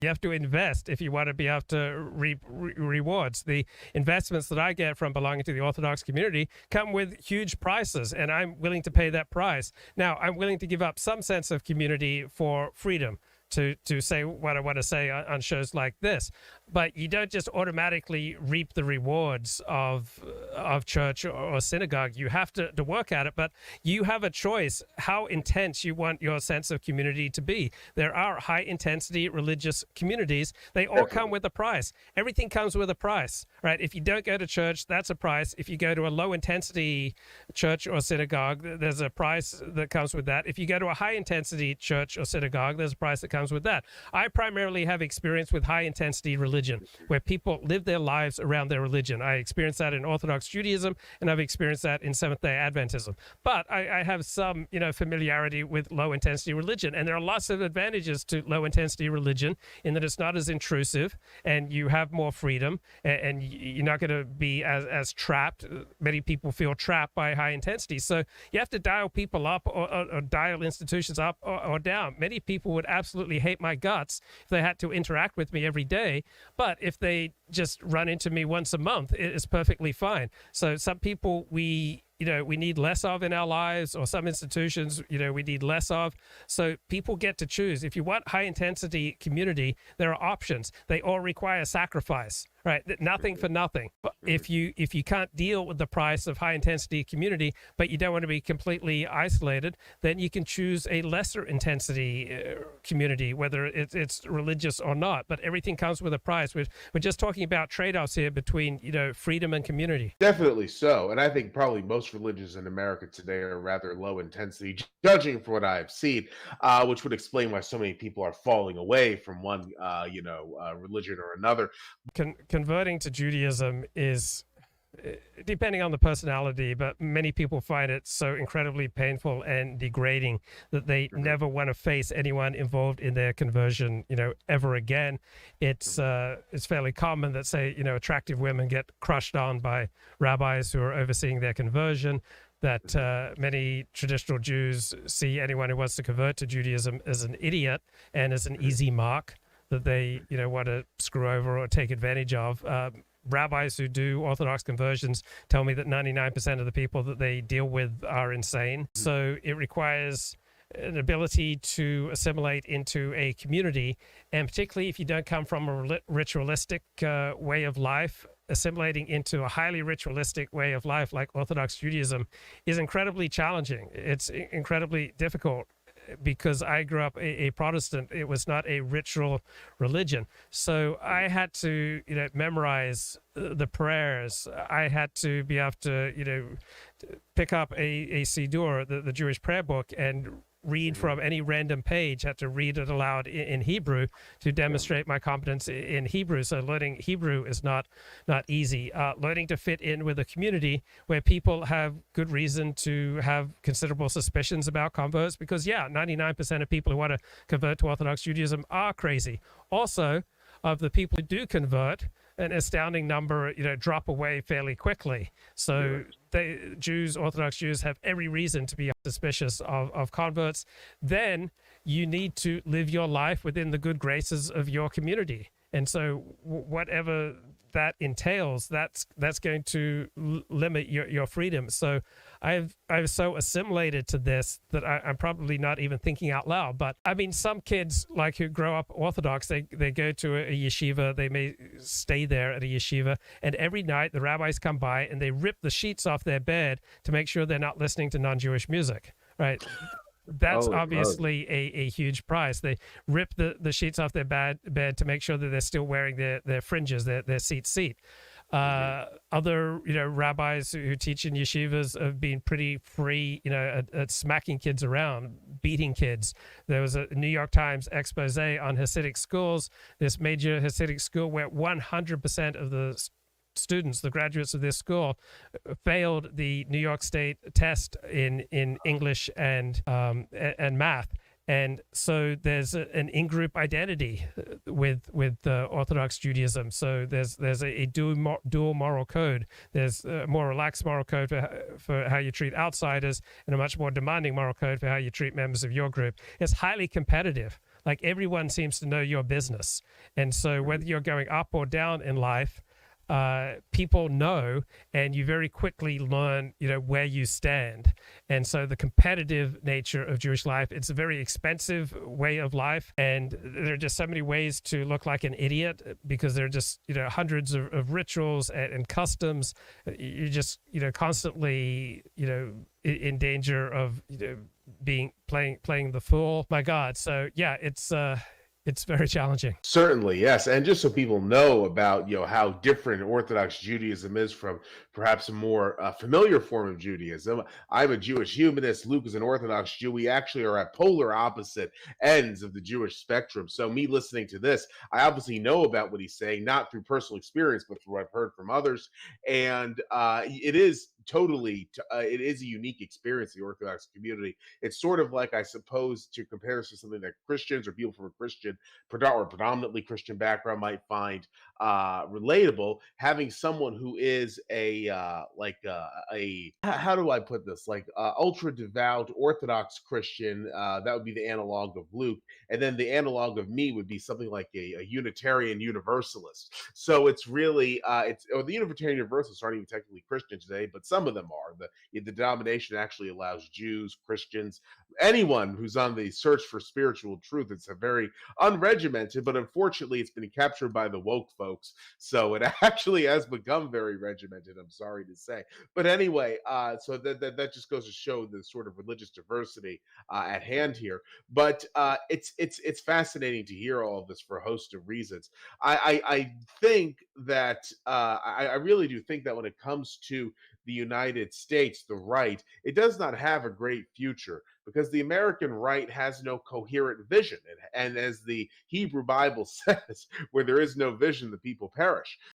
You have to invest if you want to be able to reap rewards. The investments that I get from belonging to the Orthodox community come with huge prices, and I'm willing to pay that price. Now, I'm willing to give up some sense of community for freedom to say what I want to say on shows like this. But you don't just automatically reap the rewards of church or synagogue. You have to work at it, but you have a choice how intense you want your sense of community to be. There are high intensity religious communities. They all come with a price. Everything comes with a price, right? If you don't go to church, that's a price. If you go to a low intensity church or synagogue, there's a price that comes with that. If you go to a high intensity church or synagogue, there's a price that comes with that. I primarily have experience with high intensity religion, where people live their lives around their religion. I experienced that in Orthodox Judaism, and I've experienced that in Seventh-day Adventism. But I have some, familiarity with low intensity religion, and there are lots of advantages to low intensity religion in that it's not as intrusive, and you have more freedom, and you're not going to be as trapped. Many people feel trapped by high intensity, so you have to dial people up or dial institutions up or down. Many people would absolutely hate my guts if they had to interact with me every day, but if they just run into me once a month, it's perfectly fine. So some people we need less of in our lives, or some institutions, we need less of. So people get to choose. If you want high intensity community, there are options. They all require sacrifice, right? Nothing for nothing. But if you can't deal with the price of high intensity community, but you don't want to be completely isolated, then you can choose a lesser intensity community, whether it's religious or not. But everything comes with a price. We're just talking about trade-offs here between, freedom and community. Definitely so. And I think probably most religions in America today are rather low intensity, judging from what I've seen, which would explain why so many people are falling away from one, religion or another. Converting to Judaism is, depending on the personality, but many people find it so incredibly painful and degrading that they never want to face anyone involved in their conversion, ever again. It's fairly common that, say, attractive women get crushed on by rabbis who are overseeing their conversion, that many traditional Jews see anyone who wants to convert to Judaism as an idiot and as an easy mark that they, want to screw over or take advantage of. Rabbis who do Orthodox conversions tell me that 99% of the people that they deal with are insane. So it requires an ability to assimilate into a community, and particularly if you don't come from a ritualistic way of life, assimilating into a highly ritualistic way of life like Orthodox Judaism is incredibly challenging. It's incredibly difficult, because I grew up a Protestant. It was not a ritual religion. So I had to, memorize the prayers. I had to be able to, pick up a Siddur, the Jewish prayer book, and read from any random page. Had to read it aloud in Hebrew to demonstrate my competence in Hebrew. So learning Hebrew is not easy. Learning to fit in with a community where people have good reason to have considerable suspicions about converts, because 99% of people who want to convert to Orthodox Judaism are crazy. Also, of the people who do convert, an astounding number, drop away fairly quickly. So Orthodox Jews have every reason to be suspicious of converts. Then you need to live your life within the good graces of your community. And so whatever that entails, that's going to limit your freedom. So I've so assimilated to this that I'm probably not even thinking out loud. But I mean, some kids who grow up Orthodox, they go to a yeshiva, they may stay there at a yeshiva, and every night the rabbis come by and they rip the sheets off their bed to make sure they're not listening to non-Jewish music, right? That's obviously a huge price. They rip the sheets off their bed to make sure that they're still wearing their fringes, their seat. Other, rabbis who teach in yeshivas have been pretty free, at smacking kids around, beating kids. There was a New York Times expose on Hasidic schools, this major Hasidic school where 100% of the students, the graduates of this school, failed the New York State test in English and math. And so there's an in-group identity with Orthodox Judaism. So there's a dual moral code. There's a more relaxed moral code for how you treat outsiders, and a much more demanding moral code for how you treat members of your group. It's highly competitive. Like everyone seems to know your business. And so whether you're going up or down in life, people know, and you very quickly learn, where you stand. And so the competitive nature of Jewish life, it's a very expensive way of life, and there are just so many ways to look like an idiot because there are just hundreds of rituals and customs. You're just constantly in danger of being playing the fool. My God. So yeah, it's very challenging. Certainly, yes. And just so people know about, how different Orthodox Judaism is from perhaps a more familiar form of Judaism. I'm a Jewish humanist. Luke is an Orthodox Jew. We actually are at polar opposite ends of the Jewish spectrum. So me listening to this, I obviously know about what he's saying, not through personal experience, but through what I've heard from others. And it is it is a unique experience in the Orthodox community. It's sort of like, I suppose, to compare this to something that Christians or people from a Christian or predominantly Christian background might find relatable. Having someone who is how do I put this, like ultra devout Orthodox Christian, that would be the analog of Luke, and then the analog of me would be something like a Unitarian Universalist. So it's really the Unitarian Universalists aren't even technically Christian today, but some of them are. The denomination actually allows Jews, Christians, anyone who's on the search for spiritual truth. It's a very unregimented, but unfortunately, it's been captured by the woke folks. So it actually has become very regimented. I'm sorry to say, but anyway, so that just goes to show the sort of religious diversity at hand here. But it's fascinating to hear all of this for a host of reasons. I think that I really do think that when it comes to the United States, the right, it does not have a great future because the American right has no coherent vision. And as the Hebrew Bible says, where there is no vision, the people perish.